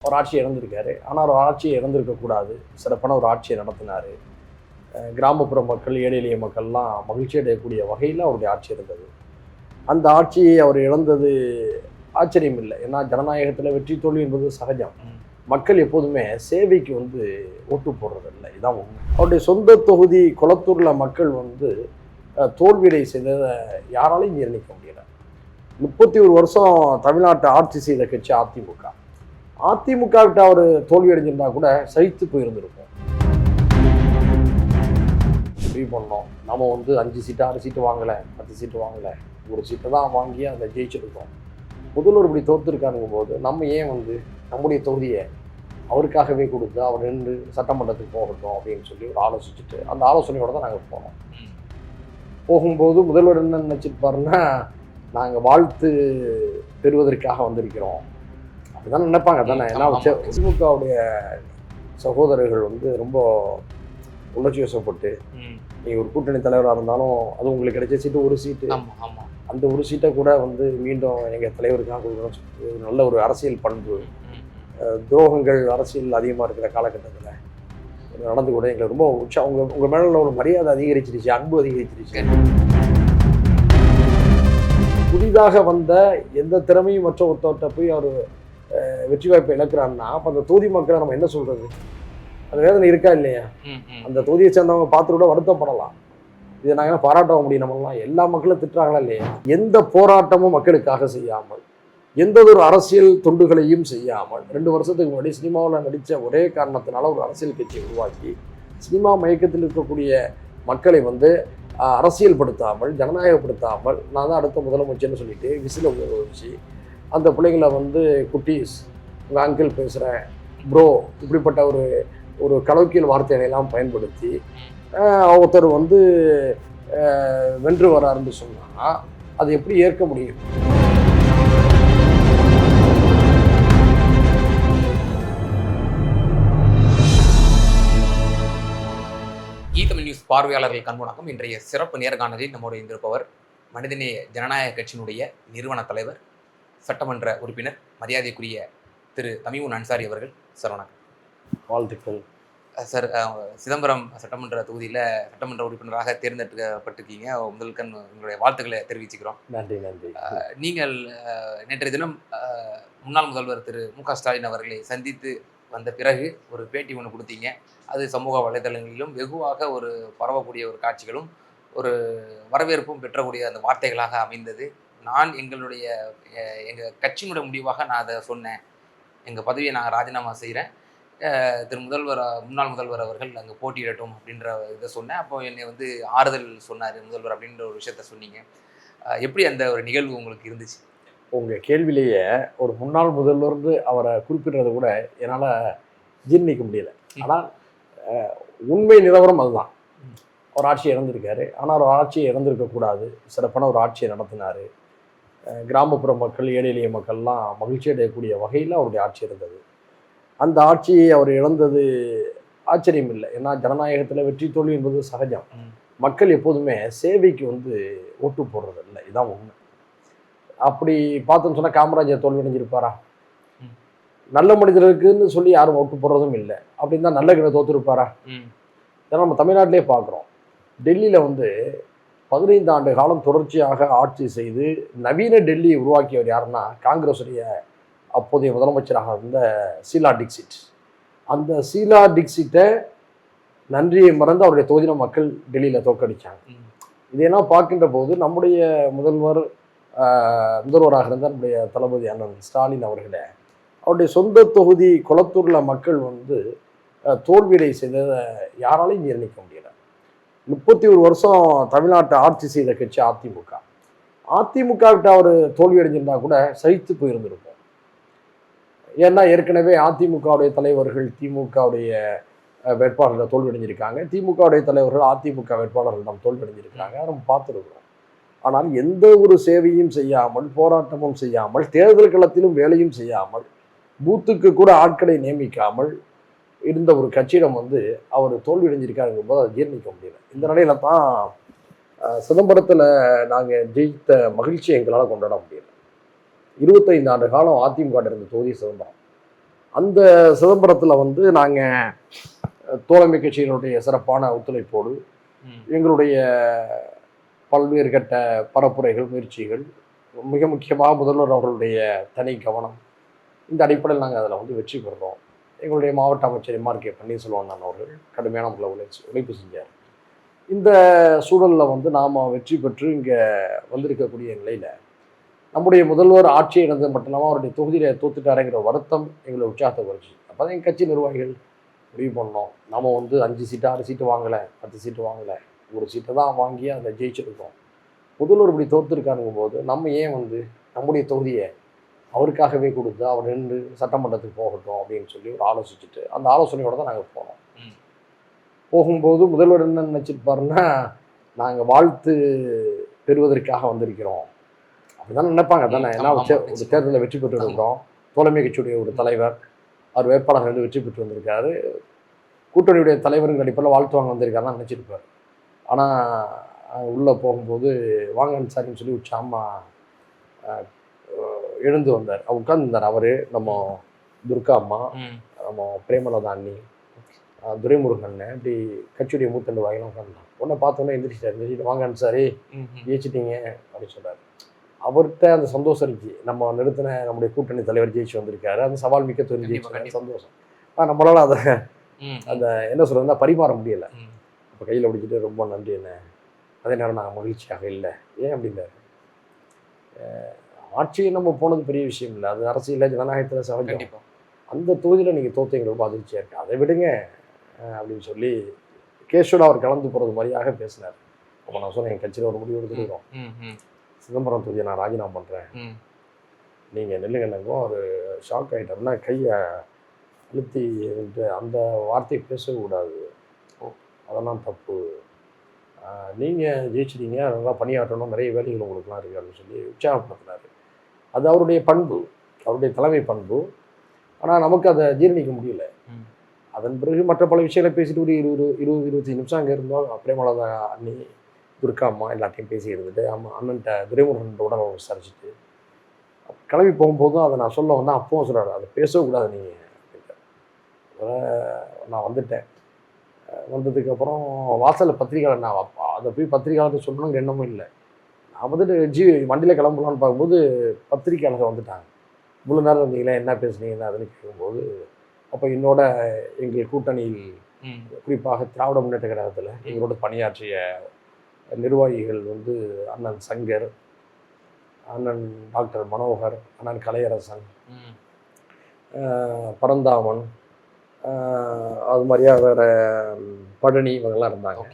ஒரு ஆட்சியை இழந்திருக்காரு. ஆனால் ஒரு ஆட்சியை இழந்திருக்கக்கூடாது, சிறப்பான ஒரு ஆட்சியை நடத்தினார். கிராமப்புற மக்கள், ஏழை எளிய மக்கள்லாம் மகிழ்ச்சி அடையக்கூடிய வகையில் அவருடைய ஆட்சி இருந்தது. அந்த ஆட்சியை அவர் இழந்தது ஆச்சரியம் இல்லை. ஏன்னா ஜனநாயகத்தில் வெற்றி தோல்வி என்பது சகஜம். மக்கள் எப்போதுமே சேவைக்கு ஓட்டு போடுறதில்லை, இதான் உண்மை. அவருடைய சொந்த தொகுதி கொளத்தூரில் மக்கள் தோல்வியடை செய்ததை யாராலையும் ஜீரணிக்க முடியல. 31 வருஷம் தமிழ்நாட்டை ஆட்சி செய்த கட்சி அதிமுக. அதிமுக விட்டு அவர் தோல்வி அடைஞ்சிருந்தா கூட சகித்து போயிருந்திருக்கும். முடிவு பண்ணோம், நம்ம 5 சீட்டு 6 சீட்டு வாங்கலை, 10 சீட்டு வாங்கலை, ஒரு சீட்டை தான் வாங்கி அதை ஜெயிச்சிருக்கோம். முதல்வர் இப்படி தோற்றுருக்காருங்கும் போது நம்ம ஏன் நம்முடைய தொகுதியை அவருக்காகவே கொடுத்து அவர் 2 சட்டமன்றத்துக்கு போகட்டும் அப்படின்னு சொல்லி ஒரு ஆலோசிச்சுட்டு அந்த ஆலோசனையோடு தான் நாங்கள் போனோம். போகும்போது முதல்வர் என்ன நினச்சிருப்பாருன்னா, நாங்கள் வாழ்த்து பெறுவதற்காக வந்திருக்கிறோம் அப்படிதான் நினைப்பாங்க தானே. ஏன்னா திமுகவுடைய சகோதரர்கள் ரொம்ப உணர்ச்சி வசப்பட்டு, நீங்கள் ஒரு கூட்டணி தலைவராக இருந்தாலும் அது உங்களுக்கு கிடைச்ச சீட்டு ஒரு சீட்டு, அந்த ஒரு சீட்டை கூட மீண்டும் எங்கள் தலைவருக்காக கொடுக்கணும். நல்ல ஒரு அரசியல் பண்பு, துரோகங்கள் அரசியல் அதிகமாக இருக்கிற காலகட்டத்தில் நடந்து கூட எங்களுக்கு ரொம்ப உங்கள் மேலே ஒரு மரியாதை அதிகரிச்சிருச்சு, அன்பு அதிகரிச்சிருச்சு. புதிதாக வந்த எந்த திறமையும் மற்ற ஒருத்தவர்கிட்ட போய் அவர் வெற்றி வாய்ப்பை இழக்கிறாருன்னா அப்போ அந்த தொகுதி மக்களை நம்ம என்ன சொல்கிறது? அந்த வேதனை இருக்கா இல்லையா? அந்த தொகுதியை சேர்ந்தவங்க பார்த்து கூட வருத்தப்படலாம். இதை நாங்கள் பாராட்ட முடியும். நம்மளாம் எல்லா மக்களும் திட்டுறாங்களா இல்லையா? எந்த போராட்டமும் மக்களுக்காக செய்யாமல், எந்த ஒரு அரசியல் தொண்டுகளையும் செய்யாமல் 2 வருஷத்துக்கு முன்னாடி சினிமாவில் நடித்த ஒரே காரணத்தினால ஒரு அரசியல் கட்சியை உருவாக்கி சினிமா மயக்கத்தில் இருக்கக்கூடிய மக்களை அரசியல் படுத்தாமல், ஜனநாயகப்படுத்தாமல், நான் தான் அடுத்த முதலமைச்சர்னு சொல்லிட்டு விசில வச்சு அந்த பிள்ளைங்களை குட்டீஸ், உங்கள் அங்கிள் பேசுகிறேன், ப்ரோ, இப்படிப்பட்ட ஒரு கலோக்கியல் வார்த்தைகளை எல்லாம் பயன்படுத்தி ஒருத்தர் வென்று வராருன்னு சொன்னால் அது எப்படி ஏற்க முடியும்? ஈதமிழ் நியூஸ் பார்வையாளர்கள் கண்முணக்கம். இன்றைய சிறப்பு நேர்காணலில் நம்மோடு இருந்திருப்பவர் மனிதநேய ஜனநாயக கட்சியினுடைய நிறுவன தலைவர், சட்டமன்ற உறுப்பினர், மரியாதைக்குரிய திரு தமீமுன் அன்சாரி அவர்கள். சார் வணக்கம். வாழ்த்துக்கள் சார். சிதம்பரம் சட்டமன்ற தொகுதியில் சட்டமன்ற உறுப்பினராக தேர்ந்தெடுக்கப்பட்டிருக்கீங்க. முதல்கண் உங்களுடைய வாழ்த்துக்களை தெரிவிச்சுக்கிறோம். நன்றி நன்றி. நீங்கள் நேற்றைய தினம் முன்னாள் முதல்வர் திரு மு.க. ஸ்டாலின் அவர்களை சந்தித்து வந்த பிறகு ஒரு பேட்டி ஒன்று கொடுத்தீங்க. அது சமூக வலைதளங்களிலும் வெகுவாக பரவக்கூடிய ஒரு காட்சிகளும் ஒரு வரவேற்பும் பெற்றக்கூடிய அந்த வார்த்தைகளாக அமைந்தது. நான் எங்கள் கட்சியினுடைய முடிவாக நான் அதை சொன்னேன், எங்கள் பதவியை நான் ராஜினாமா செய்கிறேன், முன்னாள் முதல்வர் அவர்கள் அங்கே போட்டியிடட்டும் அப்படின்ற இதை சொன்னேன். அப்போ என்னை ஆறுதல் சொன்னார் முதல்வர் அப்படின்ற ஒரு விஷயத்த சொன்னீங்க. எப்படி அந்த ஒரு நிகழ்வு உங்களுக்கு இருந்துச்சு? உங்கள் கேள்வியிலேயே ஒரு முன்னாள் முதல்வர்னு அவரை குறிப்பிடுறத கூட என்னால் ஜீர்ணிக்க முடியல. ஆனால் உண்மை நிலவரம் அதுதான். ஒரு ஆட்சியை இழந்திருக்காரு, ஆனால் ஒரு ஆட்சியை இழந்திருக்கக்கூடாது, சிறப்பான ஒரு ஆட்சியை நடத்தினார். கிராமப்புற மக்கள், ஏழை எளிய மக்கள்லாம் மகிழ்ச்சி அடையக்கூடிய வகையில் அவருடைய ஆட்சி இருந்தது. அந்த ஆட்சியை அவர் இழந்தது ஆச்சரியம் இல்லை. ஏன்னா ஜனநாயகத்தில் வெற்றி தோல்வி என்பது சகஜம். மக்கள் எப்போதுமே சேவைக்கு ஓட்டு போடுறதில்லை, இதான் உண்மை. அப்படி பார்த்தோம்னு சொன்னால் காமராஜர் தோல்வி அடைஞ்சிருப்பாரா? நல்ல மனிதர்களுக்குன்னு சொல்லி யாரும் ஓட்டு போடுறதும் இல்லை. அப்படின்னு தான் நல்ல கிட்ட தோற்றுருப்பாரா? இதெல்லாம் நம்ம தமிழ்நாட்டிலே பார்க்குறோம். டெல்லியில் 15 ஆண்டு காலம் தொடர்ச்சியாக ஆட்சி செய்து நவீன டெல்லியை உருவாக்கியவர் யாருன்னா காங்கிரஸுடைய அப்போதைய முதலமைச்சராக இருந்த ஷீலா தீக்ஷித். அந்த ஷீலா தீக்ஷித்தை நன்றியை மறந்து அவருடைய தொகுதியின மக்கள் டெல்லியில் தோற்கடித்தாங்க. இதையெல்லாம் பார்க்கின்ற போது நம்முடைய முதல்வராக இருந்த நம்முடைய தளபதி அண்ணன் ஸ்டாலின் அவர்களே, அவருடைய சொந்த தொகுதி கொளத்தூரில் மக்கள் தோல்வியடை செய்ததை யாராலையும் ஜீரணிக்க முடியல. 31 வருஷம் தமிழ்நாட்டை ஆட்சி செய்த கட்சி அதிமுக. அதிமுக விட்டு அவர் தோல்வி அடைஞ்சிருந்தா கூட சகித்து போயிருந்திருக்கும். ஏன்னா ஏற்கனவே அதிமுகவுடைய தலைவர்கள் திமுகவுடைய வேட்பாளர்கள் தோல்வி அடைஞ்சிருக்காங்க, திமுகவுடைய தலைவர்கள் அதிமுக வேட்பாளர்களிடம் தோல்வி அடைஞ்சிருக்காங்க, நம்ம பார்த்துருக்குறோம். ஆனால் எந்த ஒரு சேவையும் செய்யாமல், போராட்டமும் செய்யாமல், தேர்தல் களத்திலும் வேலையும் செய்யாமல், பூத்துக்கு கூட ஆட்களை நியமிக்காமல் இருந்த ஒரு கட்சியிடம் அவர் தோல்வி அடைஞ்சிருக்காருங்கும் போது அதை ஜீர்ணிக்க முடியல. இந்த நிலையில தான் சிதம்பரத்தில் நாங்கள் ஜெயித்த மகிழ்ச்சியை எங்களால் கொண்டாட முடியல. 25 ஆண்டு காலம் அதிமுக இருந்த தொகுதி சிதம்பரம். அந்த சிதம்பரத்தில் வந்து நாங்கள் தோழமை கட்சியினுடைய சிறப்பான ஒத்துழைப்போடு எங்களுடைய பல்வேறு கட்ட பரப்புரைகள் முயற்சிகள் மிக முக்கியமாக முதல்வர் அவர்களுடைய தனி கவனம் இந்த அடிப்படையில் நாங்கள் அதில் வந்து வெற்றி பெறுறோம். எங்களுடைய மாவட்ட அமைச்சர் எம்ஆர்.கே. பன்னீர்செல்வம் அவர்கள் கடுமையான முறையில் உழைப்பு செஞ்சார். இந்த சூழலில் வந்து நாம் வெற்றி பெற்று இங்கே வந்திருக்கக்கூடிய நிலையில் நம்முடைய முதல்வர் ஆட்சி இழந்தது மட்டும் இல்லாமல் அவருடைய தொகுதியில் தோத்துட்டாருங்கிற வருத்தம் எங்களை உற்சாகத்தை குறைச்சி. அப்போ தான் எங்கள் கட்சி நிர்வாகிகள் முடிவு பண்ணோம், நம்ம வந்து 5 சீட்டு 6 சீட்டு வாங்கலை, 10 சீட்டு வாங்கலை, ஒரு சீட்டை தான் வாங்கி அதில் ஜெயிச்சிருக்கோம். முதல்வர் இப்படி தோற்றுருக்காருங்கும் போது நம்ம ஏன் வந்து நம்முடைய தொகுதியை அவருக்காகவே கொடுத்து அவர் நின்று சட்டமன்றத்துக்கு போகட்டும் அப்படின்னு சொல்லி ஒரு ஆலோசிச்சுட்டு அந்த ஆலோசனையோடு தான் நாங்கள் போனோம். போகும்போது முதல்வர் என்ன நினச்சிருப்பாருன்னா, நாங்கள் வாழ்த்து பெறுவதற்காக வந்திருக்கிறோம் அப்படிதான் நினைப்பாங்க தானே. ஏன்னா ஒரு தேர்தலில் வெற்றி பெற்று இருக்கிறோம், தோழமை கட்சியுடைய ஒரு தலைவர் அவர் வேட்பாளர் வந்து வெற்றி பெற்று வந்திருக்காரு, கூட்டணியுடைய தலைவருங்கிற அடிப்படையில் வாழ்த்துவாங்க வந்திருக்காரு தான் நினச்சிருப்பார். ஆனால் உள்ளே போகும்போது வாங்க அன்சாரின்னு சொல்லி உச்சாமா எழுந்து வந்தார். உட்கார்ந்துருந்தார் அவர், நம்ம துர்கா அம்மா, நம்ம பிரேமலதா அண்ணி, துரைமுருகன், இப்படி கட்சியுடைய மூத்தண்டு வாங்கலாம் உட்காந்துட்டான். உடனே பார்த்தோன்னே எந்திரிச்சிட்டார். வாங்க அன்சாரி ஜெயிச்சிட்டீங்க அப்படின்னு சொல்கிறார். அவர்கிட்ட அந்த சந்தோஷம் இருந்துச்சு, நம்ம நிறுத்தின நம்முடைய கூட்டணி தலைவர் ஜெயிச்சு வந்திருக்காரு, அந்த சவால் மிக்க தொழில் ஜெயிச்சு சந்தோஷம். நம்மளால் அதை அந்த என்ன சொல்கிறதுனா பரிமாற முடியலை. அப்போ கையில் பிடிச்சிட்டு ரொம்ப நன்றி என்ன, அதே நேரம் நான் மகிழ்ச்சியாக இல்லை. ஏன் அப்படின்னாரு, ஆட்சியை நம்ம போனது பெரிய விஷயம் இல்லை, அது அரசியலில் ஜனநாயகத்தில் சகஜம். அந்த தொகுதியில் நீங்கள் தோத்தீங்க ரொம்ப அதிர்ச்சியாக இருக்குது, அதை விடுங்க அப்படின்னு சொல்லி கேஷோட அவர் கலந்து போகிறது மாதிரியாக பேசினார். அப்போ நான் சொன்னேன், என் கட்சியில் ஒரு முடிவு எடுத்துக்கிறோம், சிதம்பரம் தொகுதியை நான் ராஜினாமா பண்ணுறேன், நீங்கள் நெல்லுங்கன்னங்கும் ஒரு ஷாக் ஆகிட்டாருன்னா கையை அழுத்தி அந்த வார்த்தையை பேசக்கூடாது, அதெல்லாம் தப்பு, நீங்கள் ஜெயிச்சிட்டீங்க, அதெல்லாம் பணியாற்றணும், நிறைய வேலைகள் உங்களுக்குலாம் இருக்குது அப்படின்னு சொல்லி உற்சாகப்படுத்தினார். அது அவருடைய பண்பு, அவருடைய தலைமை பண்பு. ஆனால் நமக்கு அதை ஜீரணிக்க முடியல. அதன் பிறகு மற்ற பல விஷயங்களை பேசிட்டு ஒரு 20-25 நிமிஷம் அங்கே இருந்தோம். பிரேமலதா அண்ணி, துர்கா அம்மா எல்லாத்தையும் பேசி இருந்துட்டு அண்ணன்ட்ட துரைமுருகன் உடனே விசாரிச்சுட்டு கிளம்பி போகும்போதும் அதை நான் சொல்ல வந்தேன். அப்பவும் சொல்கிறாரு, அதை பேசக்கூடாது நீங்கள் அப்படின்ட்டு. நான் வந்துட்டேன். வந்ததுக்கப்புறம் வாசலில் பத்திரிகையாளர், நான் அதை போய் பத்திரிகையாளர் சொல்லணுங்கிற எண்ணமும் இல்லை. நான் வந்துட்டு வண்டியில் கிளம்பலான்னு பார்க்கும்போது பத்திரிகையாளர்கள் வந்துட்டாங்க. இவ்வளோ நேரம் இருந்தீங்களா, என்ன பேசுனீங்கன்னா அதுன்னு கேட்கும்போது, அப்போ என்னோட எங்கள் கூட்டணியில் குறிப்பாக திராவிட முன்னேற்ற கழகத்தில் எங்களோட பணியாற்றிய நிர்வாகிகள் வந்து அண்ணன் சங்கர், அண்ணன் டாக்டர் மனோகர், அண்ணன் கலையரசன், பரந்தாமன், அது மாதிரியா வேறு பழனி, இவங்கெல்லாம் இருந்தாங்க.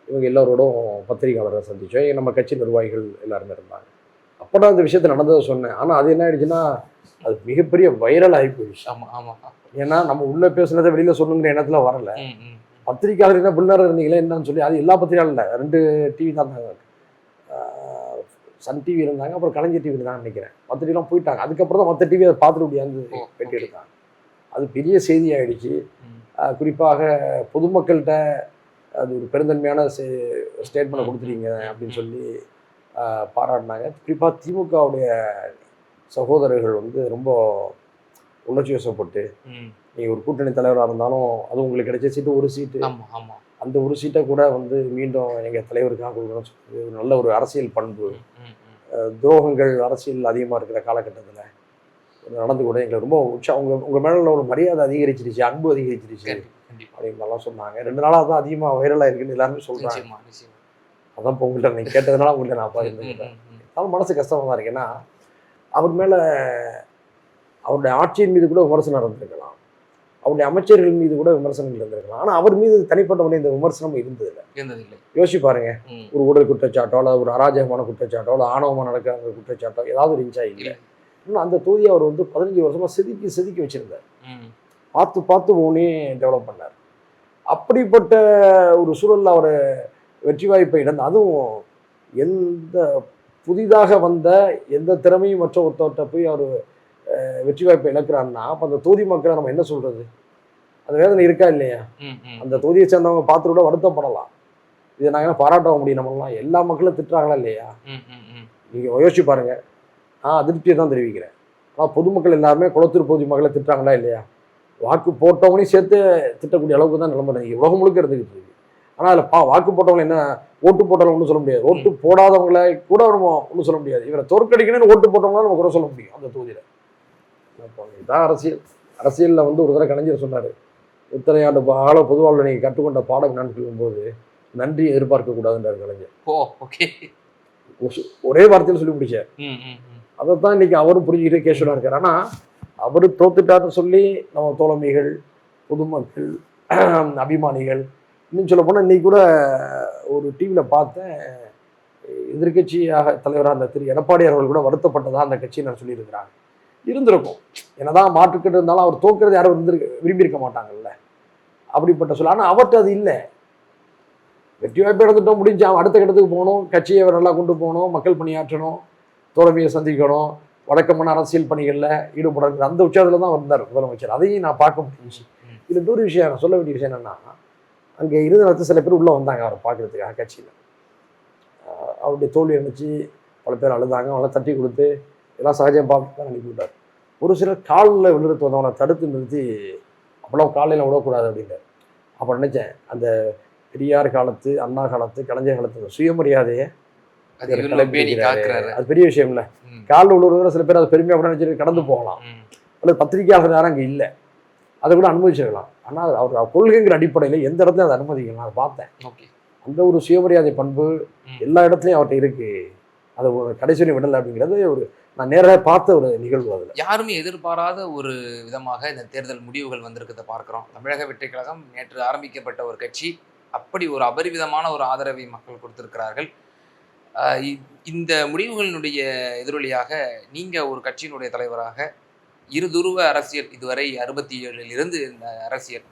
இவங்க எல்லோரோடும் பத்திரிகையாளரை சந்தித்தோம். நம்ம கட்சி நிர்வாகிகள் எல்லாருமே இருந்தாங்க. அப்போ நான் இந்த விஷயத்தை நடந்ததை சொன்னேன். ஆனால் அது என்ன ஆயிடுச்சுன்னா, அது மிகப்பெரிய வைரல் ஆகி போயிடுச்சு. ஏன்னா நம்ம உள்ளே பேசுனதை வெளியில் சொல்லுங்கிற எண்ணத்தில் வரல. பத்திரிகையாளர் என்ன பிள்ளைநேரம் இருந்தீங்களே என்னன்னு சொல்லி, அது எல்லா பத்திரிகையாளர் இல்லை, 2 டிவி தான் இருந்தாங்க. சன் டிவி இருந்தாங்க, அப்புறம் கலைஞர் டிவி இருந்தாங்க நினைக்கிறேன். பத்திரிகைலாம் போயிட்டாங்க. அதுக்கப்புறம் தான் மற்ற டிவி அதை பார்த்துட்டு முடியாது பேட்டி எடுத்தாங்க. அது பெரிய செய்தி ஆகிடுச்சு. குறிப்பாக பொதுமக்கள்கிட்ட அது ஒரு பெருந்தன்மையான ஸ்டேட்மெண்ட்டை கொடுத்துட்டீங்க அப்படின்னு சொல்லி பாராட்டினாங்க. குறிப்பாக திமுகவுடைய சகோதரர்கள் வந்து ரொம்ப உணர்ச்சி வசப்பட்டு, நீங்கள் ஒரு கூட்டணி தலைவராக இருந்தாலும் அது உங்களுக்கு கிடைச்ச சீட்டு ஒரு சீட்டு, அந்த ஒரு சீட்டை கூட வந்து மீண்டும் எங்கள் தலைவருக்காக கொடுக்கணும்னு சொல்லி ஒரு நல்ல ஒரு அரசியல் பண்பு, துரோகங்கள் அரசியல் அதிகமாக இருக்கிற காலகட்டத்தில் நடந்து கூட எங்களுக்கு ரொம்ப உங்கள் மேலே ஒரு மரியாதை அதிகரிச்சிருச்சு, அன்பு அதிகரிச்சிருச்சு அப்படின்லாம் சொன்னாங்க. 2 நாளாக தான் அதிகமாக வைரலாக இருக்குன்னு எல்லாருமே சொல்கிறாங்க. அதான் இப்போ உங்கள்கிட்ட நீங்கள் கேட்டதுனால உங்கள்கிட்ட நான் பார்த்துருக்கேன். அதனால மனசு கஷ்டமாக தான் இருக்கு. ஏன்னா அவர் மேலே அவருடைய ஆட்சியின் மீது கூட விமர்சனம் இருந்திருக்கலாம், அவருடைய அமைச்சர்கள் மீது கூட விமர்சனங்கள் இருந்திருக்கலாம். ஆனால் அவர் மீது தனிப்பட்ட முறை இந்த விமர்சனம் இருந்ததில்லை. யோசிச்சு பாருங்க, ஒரு ஊழல் குற்றச்சாட்டோ அல்லது ஒரு அராஜகமான குற்றச்சாட்டோ அல்லது ஆணவமாக நடக்கிற குற்றச்சாட்டோ ஏதாவது இருந்துச்சா? இல்லை. இன்னும் அந்த தொகுதியை அவர் வந்து 15 வருஷமாக செதுக்கி வச்சிருந்தார். பார்த்து ஒவ்வொன்றே டெவலப் பண்ணார். அப்படிப்பட்ட ஒரு சூழலில் அவர் வெற்றி வாய்ப்பை இழந்து, அதுவும் எந்த புதிதாக வந்த எந்த திறமையும் மற்ற ஒருத்தவர்கிட்ட போய் அவர் வெற்றி வாய்ப்பை இழக்கிறான்னா, அப்போ அந்த தொகுதி மக்களை நம்ம என்ன சொல்றது? அந்த வேதனை இருக்கா இல்லையா? அந்த தொகுதியை சேர்ந்தவங்க பார்த்து கூட வருத்தப்படலாம். இதை நாங்கள் என்ன பாராட்ட முடியும்? நம்மளாம் எல்லா மக்களும் திட்டுறாங்களா இல்லையா? நீங்கள் யோசிச்சு பாருங்க. நான் அதிருப்தியை தான் தெரிவிக்கிறேன். ஆனால் பொதுமக்கள் எல்லாருமே குளத்தூர் பகுதி மக்களை திட்டுறாங்களா இல்லையா? வாக்கு போட்டவங்களையும் சேர்த்து திட்டக்கூடிய அளவுக்கு தான் நிலைமை உலகம் முழுக்க இருந்துகிட்டு இருக்கு. ஆனால் அதில் வாக்கு போட்டவங்க என்ன, ஓட்டு போட்டவங்க ஒன்றும் சொல்ல முடியாது, ஓட்டு போடாதவங்களை கூட நம்ம ஒன்றும் சொல்ல முடியாது. இவரை தோற்கடிக்கணும்னு ஓட்டு போட்டவங்களாம் நம்ம குறை சொல்ல முடியும் அந்த தொகுதியில். இதுதான் அரசியல். அரசியலில் வந்து ஒரு தடவை கலைஞர் சொன்னார், இத்தனை ஆண்டு கால பொதுவாக நீங்கள் கற்றுக்கொண்ட பாடம் என்னன்னு சொல்லும்போது நன்றி எதிர்பார்க்கக்கூடாதுன்றார் கலைஞர். ஓகே, ஒரே வார்த்தையில் சொல்லி முடிச்சார். அதை தான் இன்னைக்கு அவரும் புரிஞ்சுக்கிட்டே கேஷுவலாக இருக்கார். ஆனால் அவர் தோத்துட்டாருன்னு சொல்லி நம்ம தோழமைகள், பொதுமக்கள், அபிமானிகள், இன்னும் சொல்ல போனால் இன்னைக்கு கூட ஒரு டிவியில் பார்த்தேன், எதிர்கட்சியாக தலைவராக அந்த திரு எடப்பாடியார் அவர்கள் கூட வருத்தப்பட்டதாக அந்த கட்சியை நான் சொல்லியிருக்கிறாங்க. இருந்திருக்கும், என்னதான் மாற்றுக்கிட்டு இருந்தாலும் அவர் தோற்கிறது யாரும் விரும்பியிருக்க மாட்டாங்கல்ல, அப்படிப்பட்ட சொல்ல. ஆனால் அவர்கிட்ட அது இல்லை. வெற்றி வாய்ப்பு எடுத்துட்டோம், முடிஞ்சு அடுத்த கட்டத்துக்கு போகணும், கட்சியை நல்லா கொண்டு போகணும், மக்கள் பணியாற்றணும், தோழமையை சந்திக்கணும், வழக்கமான அரசியல் பணிகளில் ஈடுபடுறது, அந்த உற்சாகத்தில் தான் வந்தார் முதலமைச்சர். அதையும் நான் பார்க்க முடிஞ்சிச்சு. இது இன்னொரு விஷயம் நான் சொல்ல வேண்டிய விஷயம் என்னென்னா, அங்கே இருந்த நேரத்தில் சில பேர் உள்ளே வந்தாங்க அவரை பார்க்குறதுக்காக கட்சியில். அவருடைய தோல்வி இருந்துச்சு, பல பேர் அழுதாங்க, அவங்கள தட்டி கொடுத்து எல்லாம் சகஜம் பார்த்து தான் அனுப்பிவிட்டார். ஒரு சிலர் காலில் விழுந்து வந்தவங்களை தடுத்து நிறுத்தி அவ்வளோ காலையில் விடக்கூடாது அப்படின்றார். அப்போ நினச்சேன், அந்த பெரியார் காலத்து, அண்ணா காலத்து, கலைஞர் காலத்து சுயமரியாதையை அது பெரிய விஷயம் இல்லை. காலில் விழுவுற சில பேர் அதை பெருமையாக கூட நினச்சிட்டு கடந்து போகலாம், அல்லது பத்திரிகையாளர் யாரும் அங்கே இல்லை, அதை கூட அனுமதிச்சிருக்கலாம். ஆனால் அவர் கொள்கைங்கிற அடிப்படையில் எந்த இடத்துலையும் அதை அனுமதிக்கலாம். அதை பார்த்தேன். அந்த ஒரு சுயமரியாதை பண்பு எல்லா இடத்துலையும் அவர்கிட்ட இருக்கு. அதை ஒரு கடைசி விடலை அப்படிங்கிறது ஒரு நான் நேராக பார்த்த ஒரு நிகழ்வு. அதில் யாருமே எதிர்பாராத ஒரு விதமாக இந்த தேர்தல் முடிவுகள் வந்திருக்கிறத பார்க்குறோம். தமிழக வெற்றி கழகம் நேற்று ஆரம்பிக்கப்பட்ட ஒரு கட்சி, அப்படி ஒரு அபரிவிதமான ஒரு ஆதரவை மக்கள் கொடுத்திருக்கிறார்கள். இந்த முடிவுகளினுடைய எதிரொலியாக நீங்கள் ஒரு கட்சியினுடைய தலைவராக இருதுருவ அரசியல் இதுவரை 67 இருந்து இந்த அரசியல்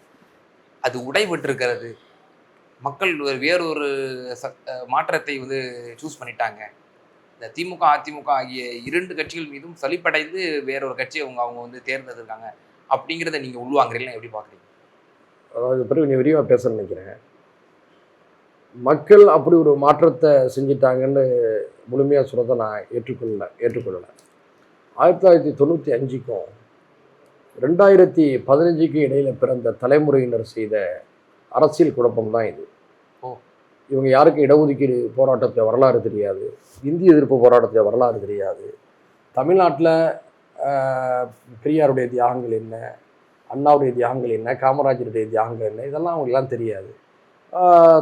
அது உடைபட்டிருக்கிறது, மக்கள் வேறொரு மாற்றத்தை வந்து சூஸ் பண்ணிட்டாங்க, இந்த திமுக அதிமுக ஆகிய 2 கட்சிகள் மீதும் சலிப்படைந்து வேறொரு கட்சியை அவங்க வந்து தேர்ந்தெடுக்காங்க அப்படிங்கிறத நீங்கள் உள்வாங்குறீங்களா, எப்படி பார்க்குறீங்க? அதாவது பிறகு நீ விரிவாக பேச நினைக்கிறேன். மக்கள் அப்படி ஒரு மாற்றத்தை செஞ்சிட்டாங்கன்னு முழுமையாக சொல்கிறத நான் ஏற்றுக்கொள்ளலை. 1995க்கும் 2015க்கும் இடையில் பிறந்த தலைமுறையினர் செய்த அரசியல் குழப்பம் தான் இது. இவங்க யாருக்கும் இடஒதுக்கீடு போராட்டத்தில் வரலாறு தெரியாது, இந்திய எதிர்ப்பு போராட்டத்தில் வரலாறு தெரியாது, தமிழ்நாட்டில் பெரியாருடைய தியாகங்கள் என்ன, அண்ணாவுடைய தியாகங்கள் என்ன, காமராஜருடைய தியாகங்கள் என்ன, இதெல்லாம் அவங்களுக்குலாம் தெரியாது.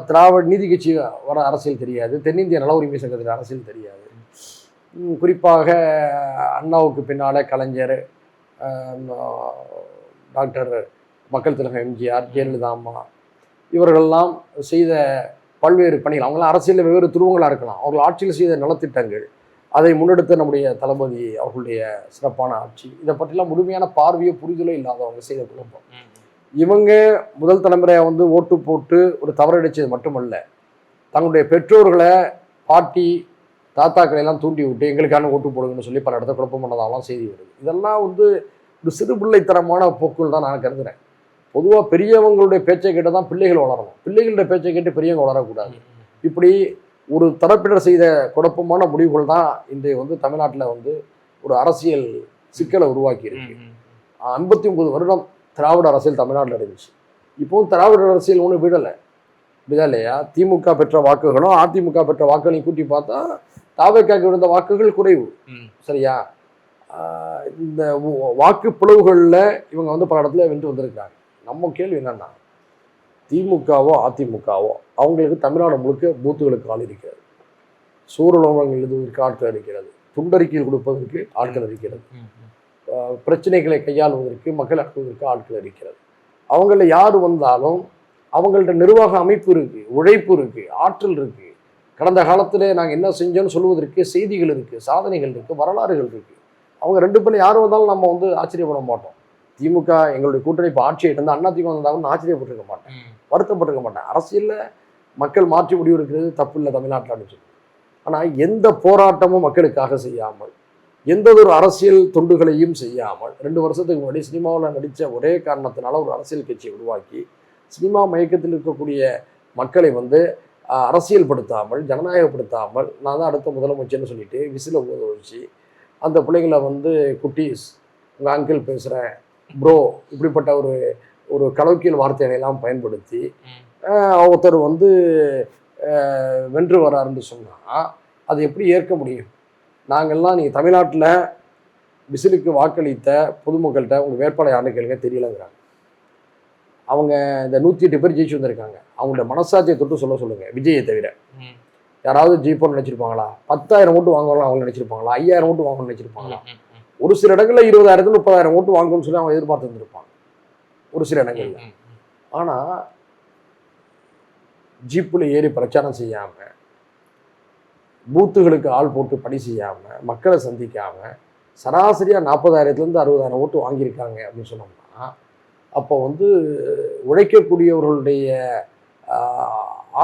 திராவிட நீதி கட்சி வர அரசியல் தெரியாது, தென்னிந்திய நல உரிமை சங்கத்தில் அரசியல் தெரியாது. குறிப்பாக அண்ணாவுக்கு பின்னால் கலைஞர், டாக்டர் மக்கள் திலகம் எம்ஜிஆர், ஜெயலலிதா அம்மா, இவர்களெல்லாம் செய்த பல்வேறு பணிகள், அவங்களாம் அரசியலில் வெவ்வேறு துருவங்களாக இருக்கலாம், அவர்கள் ஆட்சியில் செய்த நலத்திட்டங்கள், அதை முன்னெடுத்த நம்முடைய தளபதி அவர்களுடைய சிறப்பான ஆட்சி, இதை பற்றிலாம் முழுமையான பார்வையோ புரிதலோ இல்லாதவங்க செய்த குழப்பம். இவங்க முதல் தலைமுறையை வந்து ஓட்டு போட்டு ஒரு தவறடிச்சது மட்டுமல்ல, தங்களுடைய பெற்றோர்களை, பாட்டி தாத்தாக்களை எல்லாம் தூண்டி விட்டு எங்களுக்கான ஓட்டு போடுங்கன்னு சொல்லி பல இடத்த குழப்பம் பண்ணதாலாம் செய்தி வருது. இதெல்லாம் வந்து ஒரு சிறு பிள்ளைத்தனமான போக்குகள் தான் நான் கருதுகிறேன். பொதுவாக பெரியவங்களுடைய பேச்சை கேட்டு தான் பிள்ளைகள் வளரணும், பிள்ளைகளுடைய பேச்சை கேட்டு பெரியவங்க வளரக்கூடாது. இப்படி ஒரு தரப்பினர் செய்த குழப்பமான முடிவுகள் தான் இன்றைய வந்து தமிழ்நாட்டில் வந்து ஒரு அரசியல் சிக்கலை உருவாக்கி இருக்கு. 59 வருடம் திராவிட அரசியல் தமிழ்நாட்டில் இருந்துச்சு. இப்போவும் திராவிட அரசியல் ஒன்றும் விடலை, இப்படிதான் இல்லையா? திமுக பெற்ற வாக்குகளும் அதிமுக பெற்ற வாக்குகளையும் கூட்டி பார்த்தா தாவேக்காக்கு விழுந்த வாக்குகள் குறைவு, சரியா? இந்த வாக்கு பிளவுகளில் இவங்க வந்து பல இடத்துல வென்று வந்திருக்காங்க. நம்ம கேள்வி என்னன்னா, திமுகவோ அதிமுகவோ அவங்களுக்கு தமிழ்நாடு முழுக்க பூத்துகளுக்கு ஆள் இருக்கிறது, சூரலோகங்கள் எழுதுவதற்கு ஆட்கள் இருக்கிறது, துண்டறிக்கையில் கொடுப்பதற்கு ஆட்கள் இருக்கிறது, பிரச்சனைகளை கையாளுவதற்கு மக்கள் அனுப்புவதற்கு ஆட்கள் இருக்கிறது. அவங்கள யார் வந்தாலும் அவங்கள்ட்ட நிர்வாக அமைப்பு இருக்குது, உழைப்பு இருக்குது, ஆற்றல் இருக்குது, கடந்த காலத்தில் நாங்கள் என்ன செஞ்சோன்னு சொல்லுவதற்கு செய்திகள் இருக்குது, சாதனைகள் இருக்குது, வரலாறுகள் இருக்குது. அவங்க 2 பேரும் யார் வந்தாலும் நம்ம வந்து ஆச்சரியப்பட மாட்டோம். திமுக எங்களுடைய கூட்டணி இப்போ ஆட்சியை இருந்தால் அண்ணா திமுக வந்தாலும் ஆச்சரியப்பட்டிருக்க மாட்டேன், வருத்தப்பட்டிருக்க மாட்டேன். அரசியலில் மக்கள் மாற்றி முடிவு இருக்கிறது தப்பு இல்லை தமிழ்நாட்டில் அனுப்பிச்சு. ஆனால் எந்த போராட்டமும் மக்களுக்காக செய்யாமல், எந்த ஒரு அரசியல் தொண்டுகளையும் செய்யாமல் 2 வருஷத்துக்கு முன்னாடி சினிமாவில் நடித்த ஒரே காரணத்தினால ஒரு அரசியல் கட்சியை உருவாக்கி சினிமா மயக்கத்தில் இருக்கக்கூடிய மக்களை வந்து அரசியல்படுத்தாமல், ஜனநாயகப்படுத்தாமல், நான் தான் அடுத்த முதலமைச்சர்னு சொல்லிட்டு விசில ஊத வச்சு அந்த பிள்ளைங்களை வந்து குட்டீஸ், உங்கள் அங்கிள் பேசுகிறேன், ப்ரோ இப்படிப்பட்ட ஒரு ஒரு கலோக்கியல் வார்த்தைகளை எல்லாம் பயன்படுத்தி ஒருத்தர் வந்து வென்று வராருன்னு சொன்னால் அது எப்படி ஏற்க முடியும்? நாங்கள்லாம் நீங்கள் தமிழ்நாட்டில் விசிலுக்கு வாக்களித்த பொதுமக்கள்கிட்ட உங்கள் வேட்பாளர் யாருன்னு கேளுங்க, தெரியலங்கிறாங்க. அவங்க இந்த 108 பேர் ஜெயிச்சு வந்திருக்காங்க. அவங்களோட மனசாட்சியை தொட்டு சொல்லுங்கள். விஜயை தவிர யாராவது ஜெயிப்போன்னு நினச்சிருப்பாங்களா? 10,000 ஓட்டு வாங்குவாங்களா அவங்க நினச்சிருப்பாங்களா? 5,000 ஓட்டு வாங்கணும்னு நினச்சிருப்பாங்களா? ஒரு சில இடங்களில் 20,000 30,000 ஓட்டு வாங்கணும்னு சொல்லி அவங்க எதிர்பார்த்து இருந்திருப்பாங்க ஒரு சில இடங்கள்ல. ஆனால் ஜீப்பில் ஏறி பிரச்சாரம் செய்யாமல், பூத்துகளுக்கு ஆள் போட்டு பணி செய்யாமல், மக்களை சந்திக்காமல் சராசரியாக 40,000 60,000 ஓட்டு வாங்கியிருக்காங்க அப்படின்னு சொன்னோம்னா, அப்போ வந்து உழைக்கக்கூடியவர்களுடைய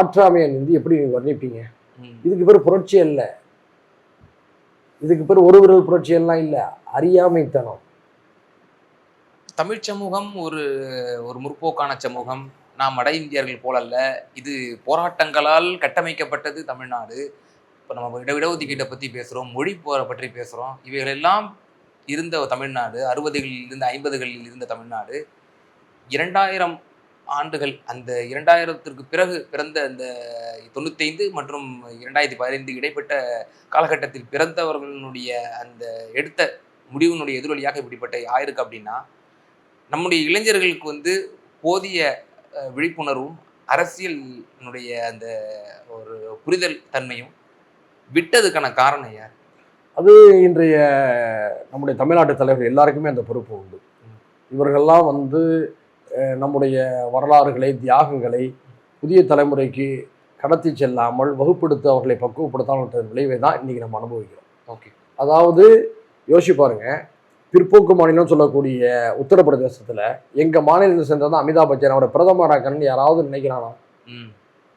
ஆற்றாமையை நின்று எப்படி நீங்கள் வர்ணிப்பீங்க? இதுக்கு பேர் புரட்சி அல்ல, இதுக்கு பேர் ஒரு விரல் புரட்சி எல்லாம் இல்லை, அறியாமைத்தனம். தமிழ் சமூகம் ஒரு ஒரு முற்போக்கான சமூகம். நாம் வட இந்தியர்கள் போலல்ல, இது போராட்டங்களால் கட்டமைக்கப்பட்டது தமிழ்நாடு. இப்போ நம்ம இடஒதுக்கீட்டை பற்றி பேசுகிறோம், மொழி போரை பற்றி பேசுகிறோம். இவைகளெல்லாம் இருந்த தமிழ்நாடு, 60களில் இருந்து 50களில் இருந்த தமிழ்நாடு 2000 ஆண்டுகள், அந்த 2000த்திற்கு பிறகு பிறந்த அந்த 95 மற்றும் 2015 இடைப்பட்ட காலகட்டத்தில் பிறந்தவர்களுடைய அந்த எடுத்த முடிவினுடைய எதிரொலியாக இப்படிப்பட்ட ஆயிருக்கு. அப்படின்னா நம்முடைய இளைஞர்களுக்கு வந்து போதிய விழிப்புணர்வும் அரசியலினுடைய அந்த ஒரு புரிதல் தன்மையும் விட்டதுக்கான காரணம் யார்? அது இன்றைய நம்முடைய தமிழ்நாட்டு தலைவர் எல்லாருக்குமே அந்த பொறுப்பு உண்டு. இவர்கள்லாம் வந்து நம்முடைய வரலாறுகளை, தியாகங்களை புதிய தலைமுறைக்கு கடத்தி செல்லாமல், வகுப்படுத்த அவர்களை பக்குவப்படுத்தாமல் விளைவை தான் இன்றைக்கி நம்ம அனுபவிக்கிறோம். ஓகே, அதாவது யோசிச்சு பாருங்க, பிற்போக்கு மாநிலம் சொல்லக்கூடிய உத்தரப்பிரதேசத்தில் எங்கள் மாநிலத்தை சேர்ந்ததான் அமிதாப் பச்சன் அவரை பிரதமராக்கணும்னு யாராவது நினைக்கிறானா?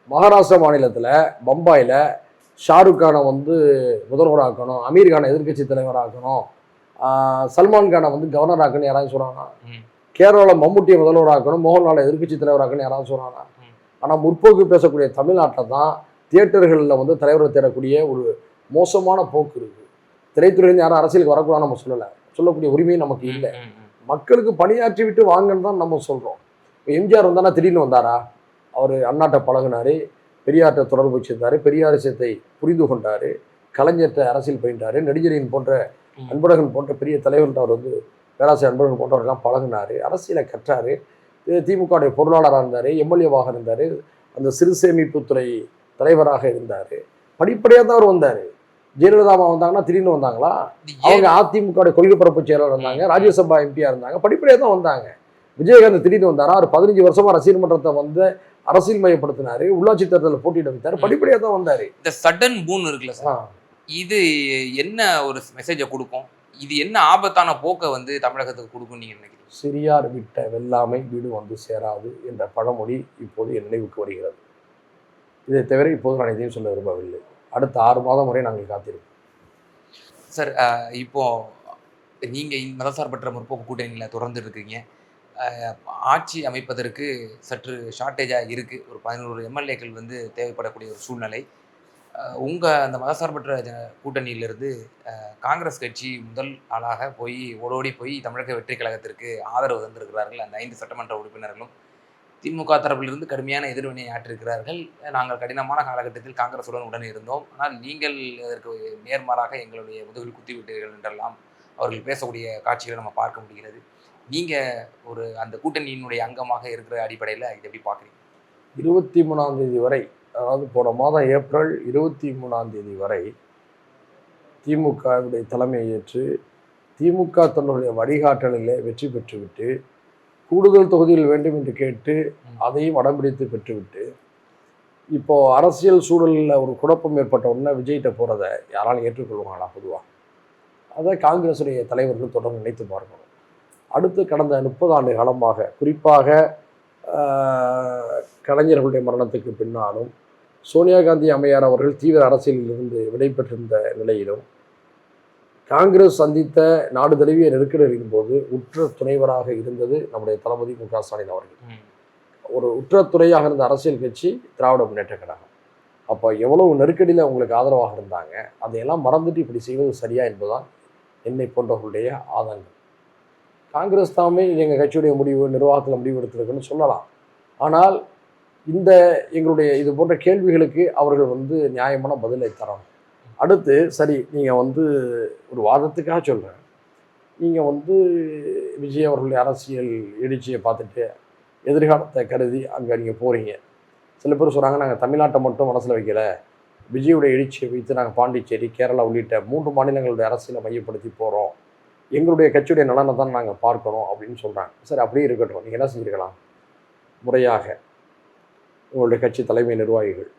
மகாராஷ்டிரா மாநிலத்தில் பம்பாயில் ஷாருக் கானை வந்து முதல்வராக்கணும், அமீர் கானை எதிர்கட்சி தலைவராக்கணும், சல்மான் கானை வந்து கவர்னர் ஆக்கணும் யாராவது சொல்கிறானா? கேரளாவில் மம்முட்டியை முதல்வராக்கணும், மோகன்லாலை எதிர்கட்சி தலைவராக்கணும் யாராவது சொல்கிறானா? ஆனால் முற்போக்கு பேசக்கூடிய தமிழ்நாட்டில் தான் தியேட்டர்களில் வந்து தலைவரை தேடக்கூடிய ஒரு மோசமான போக்கு இருக்குது. திரைத்துறையிலேருந்து யாரும் அரசியலுக்கு வரக்கூடாது நம்ம சொல்லக்கூடிய உரிமையும் நமக்கு இல்லை. மக்களுக்கு பணியாற்றி விட்டு வாங்கன்னு தான் நம்ம சொல்கிறோம். இப்போ எம்ஜிஆர் வந்தானா திடீர்னு வந்தாரா? அவர் அண்ணாட்ட பழகினார், பெரியார்ட்ட தொடர்பு வச்சிருந்தார், பெரியார் விஷயத்தை புரிந்து கொண்டார், கலைஞர்கிட்ட அரசியல் பயின்றார், நெடுஞ்செழியன் போன்ற அன்பழகன் போன்ற பெரிய தலைவர்கிட்ட அவர் வந்து பேராசிரியர் அன்பழகன் போன்றவர்கள்லாம் பழகினார், அரசியலை கற்றார், திமுகவுடைய பொருளாளராக இருந்தார், எம்எல்ஏவாக இருந்தார், அந்த சிறு சேமிப்புத்துறை தலைவராக இருந்தார். படிப்படியாக தான் அவர் வந்தார். ஜெயலலிதா வந்தாங்கன்னா திடீர்னு வந்தாங்களா? அவங்க அதிமுக கொள்கை பரப்பு செயலாளர் இருந்தாங்க, ராஜ்யசபா எம்பியா இருந்தாங்க, படிப்படியாக தான் வந்தாங்க. விஜயகாந்த் திடீர்னு வந்தாரா? அவர் 15 வருஷமா அரசியல் மன்றத்தை வந்து அரசியல் மையப்படுத்தினாரு, உள்ளாட்சி தேர்தலில் போட்டியிட வைத்தார், படிப்படியாக தான் வந்தாரு. இந்த சடன் பூன் இருக்குல்ல சார், இது என்ன ஒரு மெசேஜை கொடுக்கும்? இது என்ன ஆபத்தான போக்கை வந்து தமிழகத்துக்கு கொடுக்கும் நீங்க நினைக்கிறீங்க? சிறியார் விட்ட வெள்ளாமை வீடு வந்து சேராது என்ற பழமொழி இப்போது என் நினைவுக்கு வருகிறது. இதை தவிர இப்போது நான் எதையும் சொல்ல விரும்பவில்லை. அடுத்த 6 மாதம் வரை நாங்கள் காத்திருக்கோம். சார், இப்போ நீங்கள் மதசார்பற்ற முற்போக்கு கூட்டணியில் தொடர்ந்து இருக்கீங்க. ஆட்சி அமைப்பதற்கு சற்று ஷார்ட்டேஜாக இருக்குது. ஒரு 11 எம்எல்ஏக்கள் வந்து தேவைப்படக்கூடிய ஒரு சூழ்நிலை. உங்கள் அந்த மதசார்பற்ற கூட்டணியிலிருந்து காங்கிரஸ் கட்சி முதல் ஆளாக ஓடோடி போய் தமிழக வெற்றி கழகத்திற்கு ஆதரவு தந்திருக்கிறார்கள். அந்த 5 சட்டமன்ற உறுப்பினர்களும் திமுக தரப்பிலிருந்து கடுமையான எதிர்வினை ஆற்றிருக்கிறார்கள். நாங்கள் கடினமான காலகட்டத்தில் காங்கிரசுடன் உடன் இருந்தோம், ஆனால் நீங்கள் அதற்கு நேர்மாறாக எங்களுடைய முதுகில் குத்திவிட்டீர்கள் என்றெல்லாம் அவர்கள் பேசக்கூடிய காட்சிகளை நம்ம பார்க்க முடிகிறது. நீங்கள் அந்த கூட்டணியினுடைய அங்கமாக இருக்கிற அடிப்படையில் இதை எப்படி பார்க்குறீங்க? 23ஆம் தேதி வரை, அதாவது போன மாதம் ஏப்ரல் 23ஆம் தேதி வரை திமுகவுடைய தலைமையை ஏற்று திமுக தன்னுடைய வழிகாட்டலிலே வெற்றி பெற்றுவிட்டு கூடுதல் தொகுதிகள் வேண்டும் என்று கேட்டு அதையும் அடம்பிடித்து பெற்றுவிட்டு இப்போது அரசியல் சூழலில் ஒரு குழப்பம் ஏற்பட்ட உடனே விஜய்கிட்ட போகிறத யாராலும் ஏற்றுக்கொள்வாங்களா? பொதுவாக அதை காங்கிரஸுடைய தலைவர்கள் தொடர்ந்து நினைத்து பார்க்கணும். அடுத்து கடந்த 30 ஆண்டு காலமாக, குறிப்பாக கலைஞர்களுடைய மரணத்துக்கு பின்னாலும் சோனியா காந்தி அம்மையார் அவர்கள் தீவிர அரசியலில் இருந்து விடைபெற்றிருந்த நிலையிலும் காங்கிரஸ் சந்தித்த நாடு தழுவிய நெருக்கடியின் போது உற்ற துணைவராக இருந்தது நம்முடைய தளபதி மு.க. ஸ்டாலின் அவர்கள். ஒரு உற்ற துணையாக இருந்த அரசியல் கட்சி திராவிட முன்னேற்ற கழகம். அப்போ எவ்வளவு நெருக்கடியில் அவங்களுக்கு ஆதரவாக இருந்தாங்க, அதையெல்லாம் மறந்துட்டு இப்படி செய்வது சரியா என்பதுதான் என்னை போன்றவர்களுடைய ஆதங்கம். காங்கிரஸ் தாமே எங்கள் கட்சியுடைய முடிவு நிர்வாகத்தில் முடிவு எடுத்திருக்குன்னு சொல்லலாம். ஆனால் இந்த எங்களுடைய இது போன்ற கேள்விகளுக்கு அவர்கள் வந்து நியாயமான பதிலை தரணும். அடுத்து சரி, நீங்கள் வந்து ஒரு வாதத்துக்காக சொல்கிறேன், நீங்கள் வந்து விஜய் அவர்களுடைய அரசியல் எழுச்சியை பார்த்துட்டு எதிர்காலத்தை கருதி அங்கே நீங்கள் போகிறீங்க. சில பேர் சொல்கிறாங்க, நாங்கள் தமிழ்நாட்டை மட்டும் மனசில் வைக்கல, விஜயுடைய எழுச்சியை வைத்து நாங்கள் பாண்டிச்சேரி, கேரளா உள்ளிட்ட 3 மாநிலங்களுடைய அரசியலை மையப்படுத்தி போகிறோம், எங்களுடைய கட்சியுடைய நலனை தான் நாங்கள் பார்க்கணும் அப்படின்னு சொல்கிறாங்க. சரி, அப்படியே இருக்கட்டும். நீங்கள் என்ன செஞ்சுருக்கலாம், முறையாக உங்களுடைய கட்சி தலைமை நிர்வாகிகள்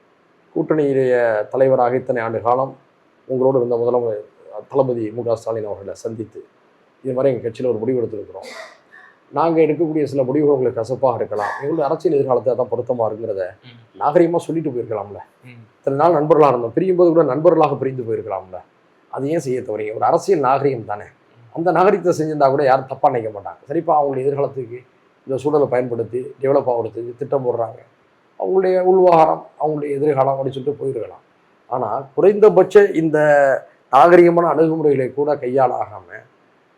கூட்டணியிலேய தலைவராக இத்தனை ஆண்டு காலம் உங்களோடு இருந்த முதலமைச்சர் தளபதி மு.க. ஸ்டாலின் அவர்களை சந்தித்து இது மாதிரி எங்கள் கட்சியில் ஒரு முடிவு எடுத்துருக்கிறோம், நாங்கள் எடுக்கக்கூடிய சில முடிவுகள் உங்களுக்கு கசப்பாக இருக்கலாம், எங்களுடைய அரசியல் எதிர்காலத்தை தான் பொருத்தமாக இருக்குங்கிறத நாகரிகமாக சொல்லிட்டு போயிருக்கலாம்ல. இத்தனை நாள் நண்பர்களாக இருந்தோம், பிரியும் போது கூட நண்பர்களாக பிரிந்து போயிருக்கலாம்ல. அது ஏன் செய்ய தவறீங்க? ஒரு அரசியல் நாகரிகம் தானே. அந்த நாகரிகத்தை செஞ்சிருந்தா கூட யாரும் தப்பாக நினைக்க மாட்டாங்க. சரிப்பா, அவங்களுடைய எதிர்காலத்துக்கு இந்த சூழலை பயன்படுத்தி டெவலப் ஆகிறதுக்கு திட்டம் போடுறாங்க, அவங்களுடைய உள்வாரம் அவங்களுடைய எதிர்காலம் அப்படி சொல்லிட்டு போயிருக்கலாம். ஆனால் குறைந்தபட்ச இந்த நாகரிகமான அணுகுமுறைகளை கூட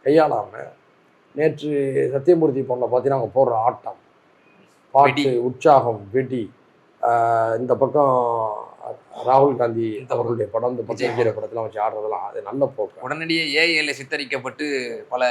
கையாளாமல் நேற்று சத்தியமூர்த்தி பொண்ணை பார்த்தீங்கன்னா அவங்க போடுற ஆட்டம், பாட்டு, உற்சாகம், வெடி, இந்த பக்கம் ராகுல் காந்தி அவர்களுடைய படம், இந்த பக்கம் விஜய் படத்தில் வச்சு ஆடுறதெல்லாம் அது நல்ல போக்கு. உடனடியே ஏஐல சித்தரிக்கப்பட்டு பல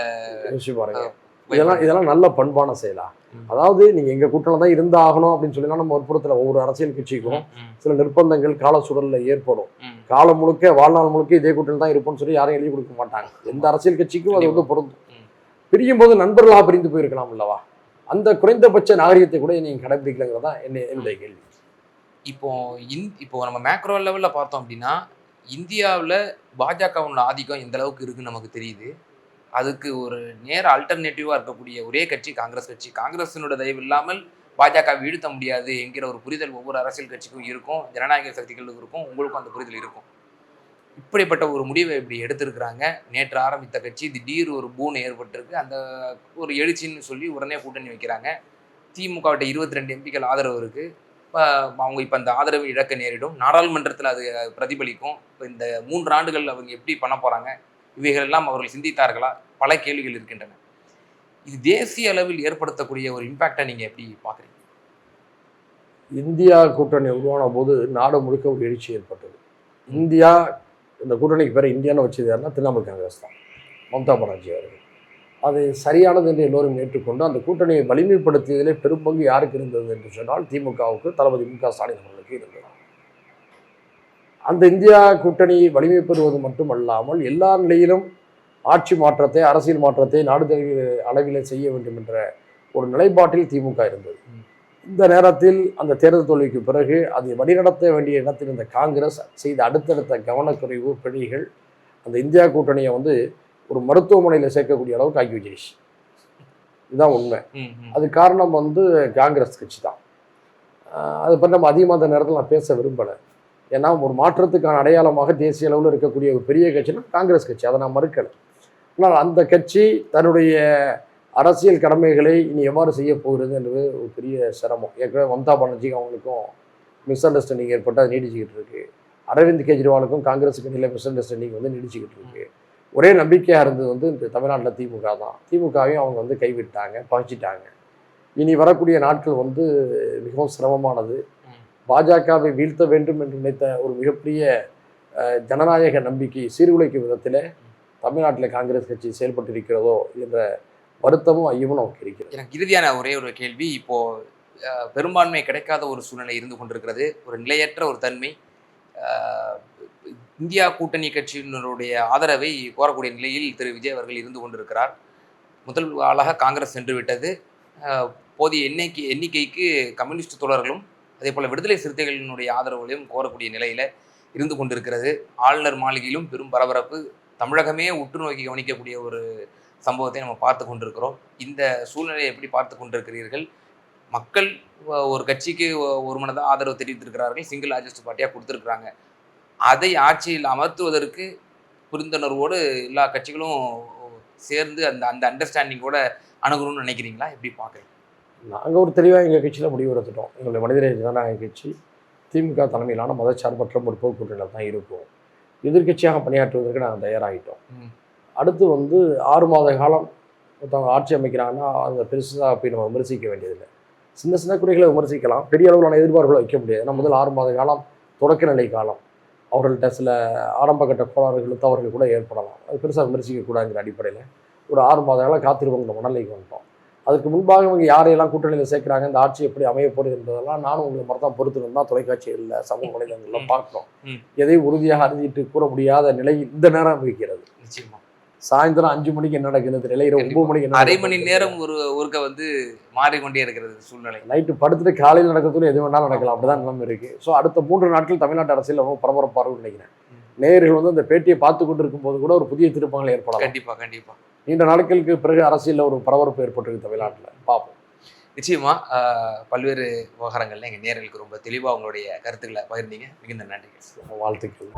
யோசிச்சு பாருங்க. இதெல்லாம் நல்ல பண்பான செயலா? அதாவது நீங்கள் எங்கள் கூட்டணியில் தான் இருந்தாகணும் அப்படின்னு சொல்லினா நம்ம ஒரு புறத்தில் ஒவ்வொரு அரசியல் கட்சிக்கும் சில நிர்பந்தங்கள் கால சூழலில் ஏற்படும். காலம் முழுக்க வாழ்நாள் முழுக்க இதே கூட்டணியில் தான் இருப்போம்னு சொல்லி யாரும் எழுதி கொடுக்க மாட்டாங்க. எந்த அரசியல் கட்சிக்கும் அது வந்து பொருந்தும். பிரியும் போது நண்பர்களாக பிரிந்து போயிருக்கலாம் அல்லவா? அந்த குறைந்தபட்ச நாகரிகத்தை கூட நீங்கள் கடைபிடிக்கலங்கிறதா என்னுடைய கேள்வி. இப்போ நம்ம மேக்ரோ லெவலில் பார்த்தோம் அப்படின்னா, இந்தியாவில் பாஜகவோட ஆதிக்கம் எந்த அளவுக்கு இருக்குன்னு நமக்கு தெரியுது. அதுக்கு ஒரு நேர ஆல்டர்னேட்டிவாக இருக்கக்கூடிய ஒரே கட்சி காங்கிரஸ் கட்சி. காங்கிரஸினோட தயவு இல்லாமல் பாஜக வீழ்த்த முடியாது என்கிற ஒரு புரிதல் ஒவ்வொரு அரசியல் கட்சிக்கும் இருக்கும், ஜனநாயக சக்திகளுக்கும் இருக்கும், உங்களுக்கும் அந்த புரிதல் இருக்கும். இப்படிப்பட்ட ஒரு முடிவை இப்படி எடுத்திருக்கிறாங்க. நேற்று ஆரம்பித்த கட்சி திடீர் ஒரு பூன் ஏற்பட்டிருக்கு. அந்த ஒரு எழுச்சின்னு சொல்லி உடனே கூட்டணி வைக்கிறாங்க. திமுகவிட்ட 22 எம்பிக்கள் ஆதரவு இருக்குது. அவங்க இப்போ அந்த ஆதரவு இழக்க நேரிடும். நாடாளுமன்றத்தில் அது பிரதிபலிக்கும். இப்போ இந்த 3 ஆண்டுகள் அவங்க எப்படி பண்ண போகிறாங்க, இவைகளெல்லாம் அவர்கள் சிந்தித்தார்களா? பல கேள்விகள் இருக்கின்றன. இது தேசிய அளவில் ஏற்படுத்தக்கூடிய ஒரு இம்பேக்டை நீங்கள் எப்படி பார்க்குறீங்க? இந்தியா கூட்டணி உருவான போது நாடு முழுக்க ஒரு எழுச்சி ஏற்பட்டது. இந்தியா இந்த கூட்டணிக்கு பேர் இந்தியான்னு வச்சது யாருன்னா திரிணாமுல் காங்கிரஸ் தான், மம்தா பானர்ஜி அவர்கள். அது சரியானது என்று எல்லோரும் ஏற்றுக்கொண்டு அந்த கூட்டணியை வலிமைப்படுத்தியதிலே பெரும்பங்கு யாருக்கு இருந்தது என்று சொன்னால் திமுகவுக்கு, தளபதி மு.க. ஸ்டாலின் அவர்களுக்கு இருந்தது. அந்த இந்தியா கூட்டணி வலிமை பெறுவது மட்டுமல்லாமல் எல்லா நிலையிலும் ஆட்சி மாற்றத்தை, அரசியல் மாற்றத்தை நாடு அளவில் செய்ய வேண்டும் என்ற ஒரு நிலைப்பாட்டில் திமுக இருந்தது. இந்த நேரத்தில் அந்த தேர்தல் தோல்விக்கு பிறகு அதை வழிநடத்த வேண்டிய இடத்தில் இருந்த காங்கிரஸ் செய்த அடுத்தடுத்த கவனக்குறைவு, பிழைகள் அந்த இந்தியா கூட்டணியை வந்து ஒரு மருத்துவமனையில் சேர்க்கக்கூடிய அளவுக்கு ஆக்கி வச்சிருச்சு. இதுதான் உண்மை. அது காரணம் வந்து காங்கிரஸ் கட்சி தான். அதை பற்றி நம்ம அதிகமாக அந்த நேரத்தில் நான் பேச விரும்பலை. ஏன்னா ஒரு மாற்றத்துக்கான அடையாளமாக தேசிய அளவில் இருக்கக்கூடிய ஒரு பெரிய கட்சினா காங்கிரஸ் கட்சி, அதை நான் மறுக்கலை. ஆனால் அந்த கட்சி தன்னுடைய அரசியல் கடமைகளை இனி எவ்வாறு செய்ய போகிறது என்பது ஒரு பெரிய சிரமம். ஏற்கனவே மம்தா பானர்ஜிக்கு அவங்களுக்கும் மிஸ் அண்டர்ஸ்டாண்டிங் ஏற்பட்டு அது நீடிச்சுக்கிட்டு இருக்கு. அரவிந்த் கெஜ்ரிவாலுக்கும் காங்கிரஸுக்கு இடையில மிஸ் அண்டர்ஸ்டாண்டிங் வந்து நீடிச்சுக்கிட்டு இருக்கு. ஒரே நம்பிக்கையாக இருந்தது வந்து இந்த தமிழ்நாட்டில் திமுக தான். திமுகவையும் அவங்க வந்து கைவிட்டாங்க, பகிச்சிட்டாங்க. இனி வரக்கூடிய நாட்கள் வந்து மிகவும் சிரமமானது. பாஜகவை வீழ்த்த வேண்டும் என்று நினைத்த ஒரு மிகப்பெரிய ஜனநாயக நம்பிக்கை சீர்குலைக்கும் விதத்தில் தமிழ்நாட்டில் காங்கிரஸ் கட்சி செயல்பட்டு இருக்கிறதோ என்ற வருத்தமும் ஐயமும் நமக்கு இருக்கிறது. எனக்கு இறுதியான ஒரே ஒரு கேள்வி, இப்போ பெரும்பான்மை கிடைக்காத ஒரு சூழ்நிலை இருந்து கொண்டிருக்கிறது, ஒரு நிலையற்ற ஒரு தன்மை. இந்தியா கூட்டணி கட்சியினருடைய ஆதரவை கோரக்கூடிய நிலையில் திரு விஜய் அவர்கள் இருந்து கொண்டிருக்கிறார். முதல் ஆளாக காங்கிரஸ் சென்று விட்டது. போதிய எண்ணிக்கைக்கு கம்யூனிஸ்ட் தோழர்களும் அதே போல் விடுதலை சிறுத்தைகளினுடைய ஆதரவுகளையும் கோரக்கூடிய நிலையில் இருந்து கொண்டிருக்கிறது. ஆளுநர் மாளிகையிலும் பெரும் பரபரப்பு. தமிழகமே உற்று நோக்கி கவனிக்கக்கூடிய ஒரு சம்பவத்தை நம்ம பார்த்து கொண்டிருக்கிறோம். இந்த சூழ்நிலையை எப்படி பார்த்து கொண்டிருக்கிறீர்கள்? மக்கள் ஒரு கட்சிக்கு ஒரு மனதாக ஆதரவு தெரிவித்திருக்கிறார்கள், சிங்கிள் லார்ஜஸ்ட் பார்ட்டியாக கொடுத்துருக்குறாங்க. அதை ஆட்சியில் அமர்த்துவதற்கு புரிந்துணர்வோடு எல்லா கட்சிகளும் சேர்ந்து அந்த அந்த அண்டர்ஸ்டாண்டிங்கோட அணுகணும்னு நினைக்கிறீங்களா? எப்படி பார்க்குறீங்க? நாங்கள் ஒரு தெளிவாக எங்கள் கட்சியில் முடிவு எடுத்துட்டோம். எங்களுடைய மனிதநேய ஜனநாயக கட்சி திமுக தலைமையிலான மதச்சார்பற்ற முற்போக்கு கூட்டணியில் தான் இருக்கும். எதிர்கட்சியாக பணியாற்றுவதற்கு நாங்கள் தயாராகிட்டோம். அடுத்து வந்து 6 மாத காலம் ஒருத்தவங்க ஆட்சி அமைக்கிறாங்கன்னா அதை பெருசாக போய் நம்ம விமர்சிக்க வேண்டியதில்லை. சின்ன சின்ன குறைகளை விமர்சிக்கலாம், பெரிய அளவிலான எதிர்பார்ப்புகளை வைக்க முடியாது. ஏன்னா முதல் 6 மாத காலம் தொடக்க நிலை காலம், அவர்கள்ட்ட சில ஆரம்பகட்ட கோளாறுகள் தவறுகள் கூட ஏற்படலாம். அது பெருசாக விமர்சிக்கக்கூடாதுங்கிற அடிப்படையில் ஒரு 6 மாத காலம் காத்திருப்போங்கிற மனநிலைக்கு வந்துட்டோம். அதுக்கு முன்பாக இவங்க யாரையெல்லாம் கூட்டணியில் சேர்க்குறாங்க, இந்த ஆட்சி எப்படி அமைய போகிறது என்பதெல்லாம் நானும் உங்களை மாதிரி தான் பொறுத்து தான் தொலைக்காட்சிகளில் சமூக வலைதளங்களில் பார்க்குறோம். எதையும் உறுதியாக அறிஞ்சிட்டு கூற முடியாத நிலை இந்த நேரம் இருக்கிறது. நிச்சயமா சாயந்தரம் 5 மணிக்கு என்ன நடக்குது தெரியல, இரவு 9 மணிக்கு என்ன அரை மணி நேரம் ஒருக்க வந்து மாறிக்கொண்டே இருக்கிறது சூழ்நிலை. நைட்டு படுத்துட்டு காலையில் நடக்கிறதுல எது வேணாலும் நடக்கலாம், அப்படிதான் நிலைமை இருக்குது. ஸோ அடுத்த 3 நாட்கள் தமிழ்நாட்டு அரசியல் ரொம்ப பரபரப்பாக நினைக்கிறேன். நேயர்கள் வந்து அந்த பேட்டியை பார்த்து கொண்டு இருக்கும்போது கூட ஒரு புதிய திருப்பங்கள் ஏற்படலாம். கண்டிப்பா கண்டிப்பா. நீண்ட நாட்களுக்கு பிறகு அரசியலில் ஒரு பரபரப்பு ஏற்பட்டிருக்கு தமிழ்நாட்டில், பார்ப்போம். நிச்சயமா பல்வேறு விவகாரங்கள்ல எங்க நேயர்களுக்கு ரொம்ப தெளிவா உங்களுடைய கருத்துக்களை பகிர்ந்தீங்க. மிகுந்த நன்றி. வாழ்த்துக்கள்.